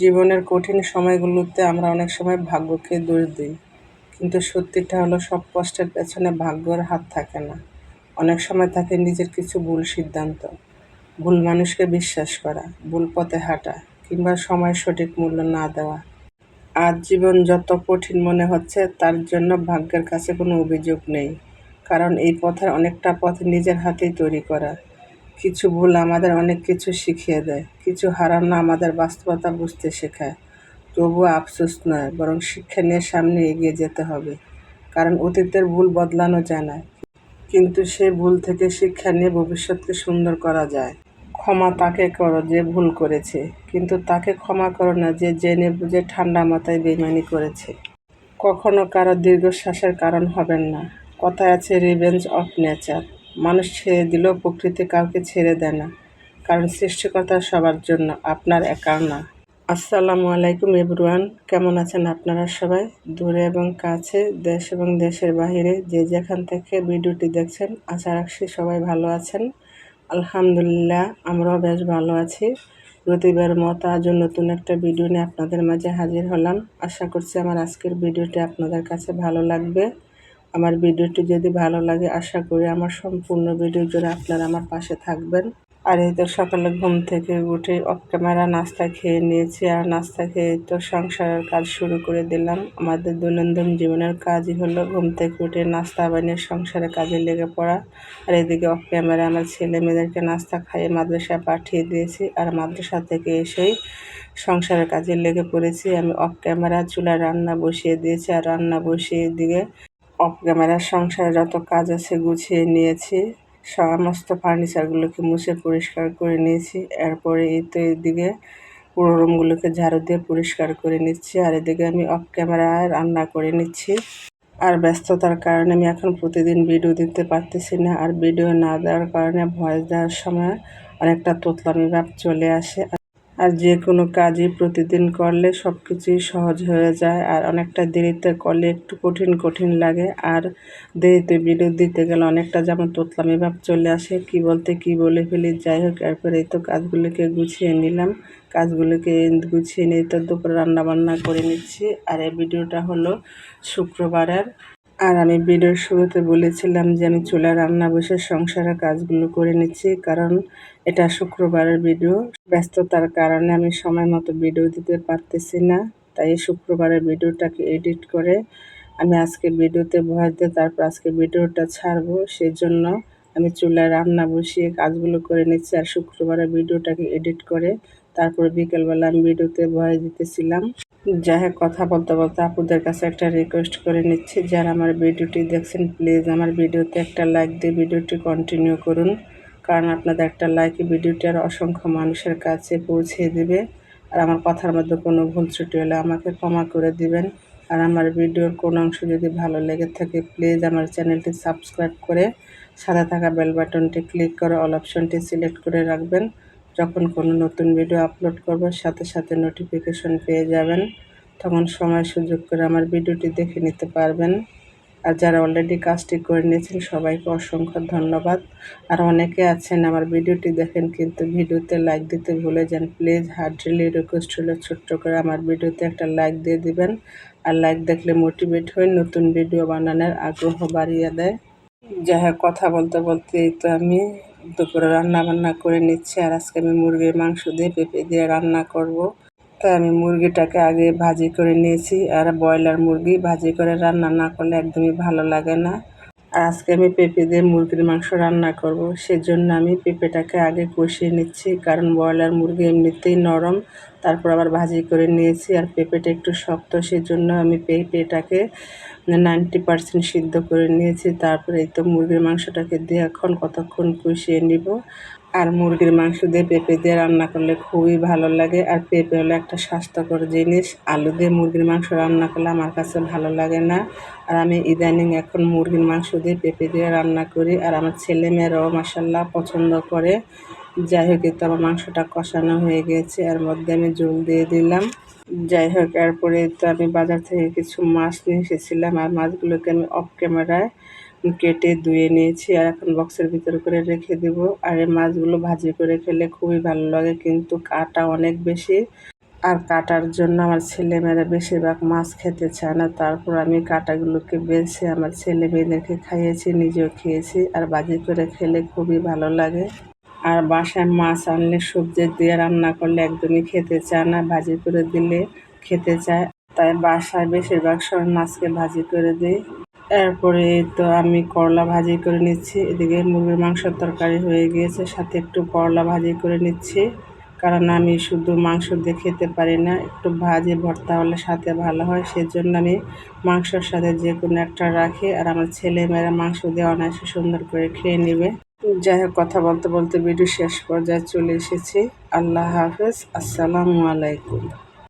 জীবনের কঠিন সময়গুলোতে আমরা অনেক সময় ভাগ্যকে দোষ দিই, কিন্তু সত্যিটা হলো সব কষ্টের পেছনে ভাগ্যের হাত থাকে না। অনেক সময় থাকে নিজের কিছু ভুল সিদ্ধান্ত, ভুল মানুষকে বিশ্বাস করা, ভুল পথে হাঁটা, কিংবা সময়ের সঠিক মূল্য না দেওয়া। আজ জীবন যত কঠিন মনে হচ্ছে তার জন্য ভাগ্যের কাছে কোনো অভিযোগ নেই, কারণ এই পথের অনেকটা পথ নিজের হাতেই তৈরি করা। কিছু ভুল আমাদের অনেক কিছু শিখিয়ে দেয়, কিছু হারানো আমাদের বাস্তবতা বুঝতে শেখায়। তবুও আফসোস নয়, বরং শিক্ষা নিয়ে সামনে এগিয়ে যেতে হবে, কারণ অতীতের ভুল বদলানো যায় না, কিন্তু সেই ভুল থেকে শিক্ষা নিয়ে ভবিষ্যৎকে সুন্দর করা যায়। ক্ষমা তাকে করো যে ভুল করেছে, কিন্তু তাকে ক্ষমা করো না যে জেনে বুঝে ঠান্ডা মাথায় বেইমানি করেছে। কখনো কারো দীর্ঘশ্বাসের কারণ হবেন না। কথায় আছে রিভেঞ্জ অফ নেচার। মানুষ ছেড়ে দিলেও প্রকৃতি কাউকে ছেড়ে দেয় না, কারণ সৃষ্টিকর্তা সবার জন্য, আপনার একার না। আসসালামু আলাইকুম এভরিওয়ান, কেমন আছেন আপনারা সবাই? দূরে এবং কাছে, দেশ এবং দেশের বাইরে যে যেখান থেকে ভিডিওটি দেখছেন, আশা রাখছি সবাই ভালো আছেন। আলহামদুলিল্লাহ, আমরাও বেশ ভালো আছি। প্রতিবার মতো আজও নতুন একটা ভিডিও নিয়ে আপনাদের মাঝে হাজির হলাম। আশা করছি আমার আজকের ভিডিওটি আপনাদের কাছে ভালো লাগবে। আমার ভিডিওটি যদি ভালো লাগে, আশা করি আমার সম্পূর্ণ ভিডিও জুড়ে আপনারা আমার পাশে থাকবেন। আর এই তো সকালে ঘুম থেকে উঠে অফ ক্যামেরা নাস্তা খেয়ে নিয়েছি, আর নাস্তা খেয়ে তো সংসারের কাজ শুরু করে দিলাম। আমাদের দৈনন্দিন জীবনের কাজই হলো ঘুম থেকে উঠে নাস্তা বানিয়ে সংসারের কাজে লেগে পড়া। আর এদিকে অফ ক্যামেরা আমার ছেলে মেয়েদেরকে নাস্তা খাইয়ে মাদ্রাসায় পাঠিয়ে দিয়েছি, আর মাদ্রাসা থেকে এসেই সংসারের কাজে লেগে পড়েছি। আমি অফ ক্যামেরা চুলায় রান্না বসিয়ে দিয়েছি, আর রান্না বসিয়ে দিয়ে অফ ক্যামেরার সংসারে যত কাজ আছে গুছিয়ে নিয়েছি। সমস্ত ফার্নিচারগুলোকে মুছে পরিষ্কার করে নিয়েছি। এরপরে এই তো এদিকে পুরো রুমগুলোকে ঝাড়ু দিয়ে পরিষ্কার করে নিচ্ছি, আর এদিকে আমি অফ ক্যামেরায় রান্না করে নিচ্ছি। আর ব্যস্ততার কারণে আমি এখন প্রতিদিন ভিডিও দিতে পারতেছি না, আর ভিডিও না দেওয়ার কারণে ভয়েস দেওয়ার সময় অনেকটা তোতলামি ভাব চলে আসে। আর যে কোনো কাজই প্রতিদিন করলে সব কিছুই সহজ হয়ে যায়, আর অনেকটা দেরিতে করলে একটু কঠিন কঠিন লাগে। আর দেরিতে ভিডিও দিতে গেলে অনেকটা যেমন তোতলামি ভাব চলে আসে, কি বলতে কি বলে ফেলি। যাই হোক, এরপরে এই তো কাজগুলোকে গুছিয়ে নিলাম। কাজগুলোকে গুছিয়ে নিয়ে তো দুপুরে রান্নাবান্না করে নিচ্ছি। আর এই ভিডিওটা হলো শুক্রবারের। আর আমি ভিডিওর শুরুতে বলেছিলাম যে আমি চুলায় রান্না বসে সংসারের কাজগুলো করে নিচ্ছি, কারণ এটা শুক্রবারের ভিডিও। ব্যস্ততার কারণে আমি সময় মতো ভিডিও দিতে পারতেছি না, তাই শুক্রবারের ভিডিওটাকে এডিট করে আমি আজকে ভিডিওতে ভয়েস দিয়ে তারপর আজকে ভিডিওটা ছাড়বো। সেজন্য আমি চুলায় রান্না বসিয়ে কাজগুলো করে নিচ্ছি, আর শুক্রবারের ভিডিওটাকে এডিট করে তারপরে বিকেলবেলা আমি ভিডিওতে ভয়েস দিতেছিলাম। যাই হোক, কথা বলতে বলতে আপুদের কাছে একটা রিকোয়েস্ট করে নিচ্ছি, যারা আমার ভিডিওটি দেখছেন প্লিজ আমার ভিডিওতে একটা লাইক দিয়ে ভিডিওটি কন্টিনিউ করুন, কারণ আপনাদের একটা লাইকে ভিডিওটি আর অসংখ্য মানুষের কাছে পৌঁছে দিবে। আর আমার কথার মধ্যে কোনো ভুল ত্রুটি হলে আমাকে ক্ষমা করে দিবেন। আর আমার ভিডিওর কোনো অংশ যদি ভালো লেগে থাকে প্লিজ আমার চ্যানেলটি সাবস্ক্রাইব করে সাথে থাকা বেল বাটনটি ক্লিক করে অল অপশনটি সিলেক্ট করে রাখবেন। যখন কোনো নতুন ভিডিও আপলোড করব সাথে সাথে নোটিফিকেশন পেয়ে যাবেন, তখন সময় সুযোগ করে আমার ভিডিওটি দেখে নিতে পারবেন। আর যারা অলরেডি কাজটি করে নিয়েছেন সবাইকে অসংখ্য ধন্যবাদ। আর অনেকে আছেন আমার ভিডিওটি দেখেন কিন্তু ভিডিওতে লাইক দিতে ভুলে যান, প্লিজ হার্ডলি রিকোয়েস্ট হলো ছোট্ট করে আমার ভিডিওতে একটা লাইক দিয়ে দিবেন। আর লাইক দেখলে মোটিভেট হয়ে নতুন ভিডিও বানানোর আগ্রহ বাড়িয়ে দেয়। যাই হোক, কথা বলতে বলতে এই তো আমি দুপুরে রান্না বান্না করে নিচ্ছি, আর আজকে আমি মুরগির মাংস দিয়ে পেঁপে দিয়ে রান্না করব। তাই আমি মুরগিটাকে আগে ভাজি করে নিয়েছি, আর ব্রয়লার মুরগি ভাজি করে রান্না না করলে একদমই ভালো লাগে না। আর আজকে আমি পেঁপে দিয়ে মুরগির মাংস রান্না করব, সেজন্য আমি পেঁপেটাকে আগে কষিয়ে নিচ্ছি, কারণ ব্রয়লার মুরগি এমনিতেই নরম, তারপর আবার ভাজি করে নিয়েছি। আর পেঁপেটা একটু শক্ত, সেজন্য আমি পেঁপেটাকে 90% সিদ্ধ করে নিয়েছি। তারপরে এই তো মুরগির মাংসটাকে দিয়ে এখন কতক্ষণ কষিয়ে নিব। আর মুরগির মাংস দিয়ে পেঁপে দিয়ে রান্না করলে খুবই ভালো লাগে। আর পেঁপে হলো একটা স্বাস্থ্যকর জিনিস, আলু দিয়ে মুরগির মাংস রান্না করলে আমার কাছে ভালো লাগে না। আর আমি ইদানিং এখন মুরগির মাংস দিয়ে পেঁপে দিয়ে রান্না করি, আর আমার ছেলেমেয়েরাও মাশাআল্লাহ পছন্দ করে। যাই হোক, তো আমার মাংসটা কষানো হয়ে গিয়েছে, এর মধ্যে আমি ঝোল দিয়ে দিলাম। যাই হোক, এরপরে তো আমি বাজার থেকে কিছু মাছ নিয়ে এসেছিলাম, আর মাছগুলোকে আমি অফ ক্যামেরায় কেটে ধুয়ে নিয়েছি, আর এখন বক্সের ভিতরে করে রেখে দেব। আর এই মাছগুলো ভাজি করে খেলে খুবই ভালো লাগে, কিন্তু কাটা অনেক বেশি। আর কাটার জন্য আমার ছেলেমেয়েরা বেশিরভাগ মাছ খেতে চায় না। তারপর আমি কাটাগুলোকে বেছে আমার ছেলে মেয়েদেরকে খাইয়েছি, নিজেও খেয়েছি। আর ভাজি করে খেলে খুবই ভালো লাগে। আর বাসায় মাছ আনলে সবজি দিয়ে রান্না করলে একদমই খেতে চায় না, ভাজি করে দিলে খেতে চায়। তাই বাসায় বেশিরভাগ সময় মাছকে ভাজি করে দিই। এরপরে তো আমি করলা ভাজি করে নিচ্ছি। এদিকে মুরগির মাংসের তরকারি হয়ে গিয়েছে, সাথে একটু করলা ভাজি করে নিচ্ছি। কারণ আমি শুধু মাংস দিয়ে খেতে পারি না, একটু ভাজি ভর্তা হলে সাথে ভালো হয়। সেজন্য আমি মাংসর সাথে যে কোনো একটা রাখি। আর আমার ছেলেমেয়েরা মাংস দিয়ে অনায়াসে সুন্দর করে খেয়ে নেবে। যাই হোক, কথা বলতে বলতে ভিডিও শেষ পর্যায়ে চলে এসেছি। আল্লাহ হাফেজ, আসসালামু আলাইকুম।